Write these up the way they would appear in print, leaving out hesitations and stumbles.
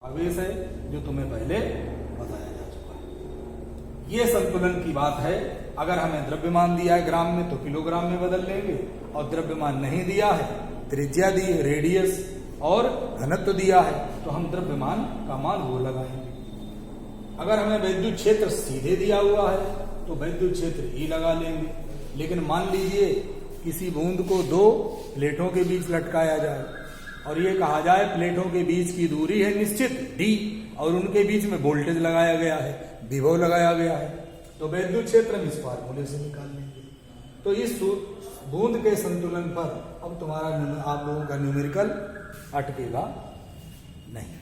आवेश है जो तुम्हें पहले बताया जा चुका है। ये संतुलन की बात है। अगर हमें द्रव्यमान दिया है ग्राम में तो किलोग्राम में बदल लेंगे, और द्रव्यमान नहीं दिया है, त्रिज्या दी है, रेडियस और घनत्व दिया है, तो हम द्रव्यमान का मान वो लगाएंगे। अगर हमें विद्युत क्षेत्र सीधे दिया हुआ है तो विद्युत क्षेत्र ई लगा लेंगे। लेकिन मान लीजिए किसी बूंद को दो प्लेटों के बीच लटकाया जाए और ये कहा जाए प्लेटों के बीच की दूरी है निश्चित d, और उनके बीच में वोल्टेज लगाया गया है, विभव लगाया गया है, तो विद्युत क्षेत्र हम इस फार्मूले से निकाल लेंगे। तो इस बूंद के संतुलन पर अब तुम्हारा आप लोगों का न्यूमेरिकल अटकेगा नहीं।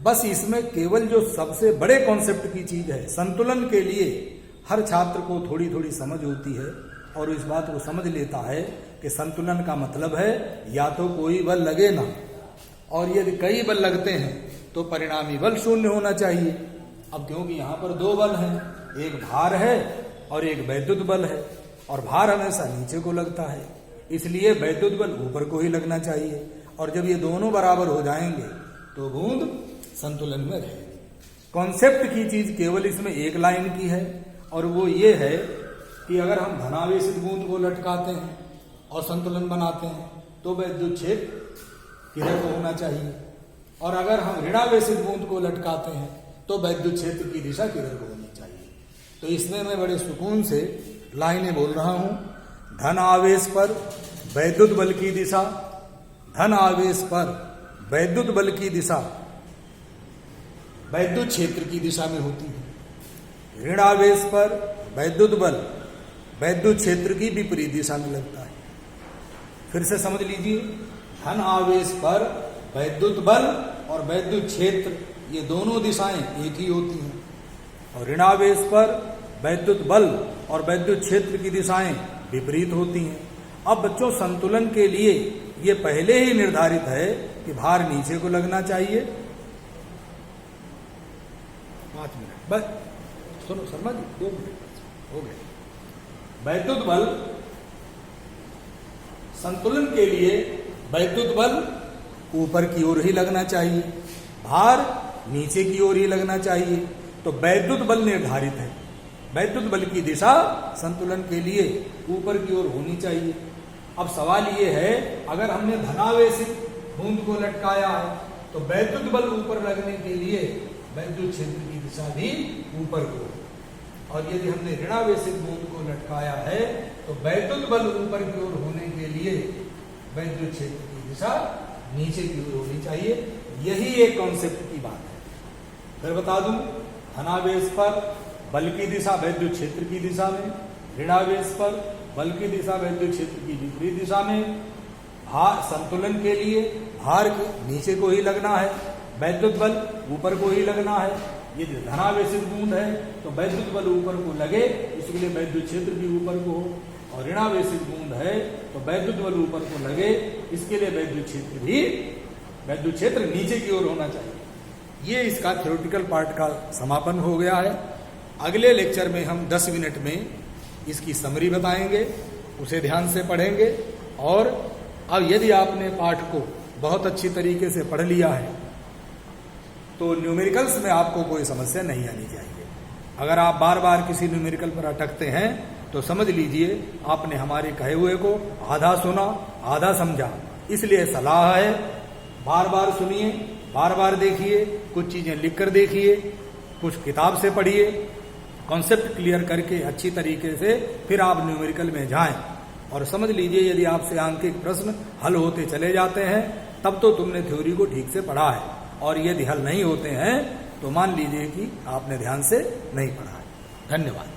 बस इसमें केवल जो सबसे बड़े कॉन्सेप्ट की चीज है, संतुलन के लिए हर छात्र को थोड़ी थोड़ी समझ होती है और इस बात को समझ लेता है कि संतुलन का मतलब है या तो कोई बल लगे ना, और यदि कई बल लगते हैं तो परिणामी बल शून्य होना चाहिए। अब क्योंकि यहाँ पर दो बल हैं, एक भार है और एक वैद्युत बल है, और भार हमेशा नीचे को लगता है, इसलिए वैद्युत बल ऊपर को ही लगना चाहिए। और जब ये दोनों बराबर हो जाएंगे तो बूंद संतुलन में रहेगी। कॉन्सेप्ट की चीज केवल इसमें एक लाइन की है, और वो ये है कि अगर हम धनावेशित बूंद को लटकाते हैं और संतुलन बनाते हैं तो विद्युत क्षेत्र किधर को होना चाहिए, और अगर हम ऋणावेशित बूंद को लटकाते हैं तो विद्युत क्षेत्र की दिशा किधर को होनी चाहिए। तो इसमें मैं बड़े सुकून से लाइनें बोल रहा हूं। धन आवेश पर वैद्युत बल की दिशा, धन आवेश पर वैद्युत बल की दिशा वैद्युत क्षेत्र की दिशा में होती है। ऋण आवेश पर वैद्युत बल वैद्युत क्षेत्र की विपरीत दिशा में लगता है। फिर से समझ लीजिए, धन आवेश पर वैद्युत बल और वैद्युत क्षेत्र ये दोनों दिशाएं एक ही होती हैं, और ऋणावेश पर वैद्युत बल और वैद्युत क्षेत्र की दिशाएं विपरीत होती हैं। अब बच्चों, संतुलन के लिए ये पहले ही निर्धारित है कि भार नीचे को लगना चाहिए। 5 मिनट बस सुनो शर्मा जी, 2 मिनट हो गए। वैद्युत बल, संतुलन के लिए वैद्युत बल ऊपर की ओर ही लगना चाहिए, भार नीचे की ओर ही लगना चाहिए। तो वैद्युत बल निर्धारित है, वैद्युत बल की दिशा संतुलन के लिए ऊपर की ओर होनी चाहिए। अब सवाल ये है, अगर हमने धनावेशित बूंद को लटकाया है तो वैद्युत बल ऊपर लगने के लिए वैद्युत क्षेत्र की दिशा भी ऊपर को, और यदि हमने ऋणावेशित बूंद को लटकाया है तो वैद्युत बल ऊपर की ओर होने के लिए वैद्युत क्षेत्र की दिशा नीचे की ओर होनी चाहिए। यही एक कॉन्सेप्ट की बात है। फिर बता दूं, धनावेश पर बल की दिशा वैद्युत क्षेत्र की दिशा में, ऋणावेश पर बल की दिशा वैद्युत क्षेत्र की विपरीत दिशा में। भार, संतुलन के लिए भार के नीचे को ही लगना है, वैद्युत बल ऊपर को ही लगना है। यदि धनावेशित बूंद है तो वैद्युत बल ऊपर को लगे, इसके लिए वैद्युत क्षेत्र भी ऊपर को हो, और ऋणावेशित बूंद है तो वैद्युत बल ऊपर को लगे, इसके लिए वैद्युत क्षेत्र नीचे की ओर होना चाहिए। ये इसका थ्योरेटिकल पार्ट का समापन हो गया है। अगले लेक्चर में हम 10 मिनट में इसकी समरी बताएंगे, उसे ध्यान से पढ़ेंगे। और अब यदि आपने पाठ को बहुत अच्छी तरीके से पढ़ लिया है तो न्यूमेरिकल्स में आपको कोई समस्या नहीं आनी चाहिए। अगर आप बार बार किसी न्यूमेरिकल पर अटकते हैं तो समझ लीजिए आपने हमारे कहे हुए को आधा सुना, आधा समझा। इसलिए सलाह है, बार बार सुनिए, बार बार देखिए, कुछ चीजें लिख कर देखिए, कुछ किताब से पढ़िए, कॉन्सेप्ट क्लियर करके अच्छी तरीके से फिर आप न्यूमेरिकल में जाएं। और समझ लीजिए, यदि आपसे आंकिक प्रश्न हल होते चले जाते हैं तब तो तुमने थ्योरी को ठीक से पढ़ा है, और यदि हल नहीं होते हैं तो मान लीजिए कि आपने ध्यान से नहीं पढ़ा है। धन्यवाद।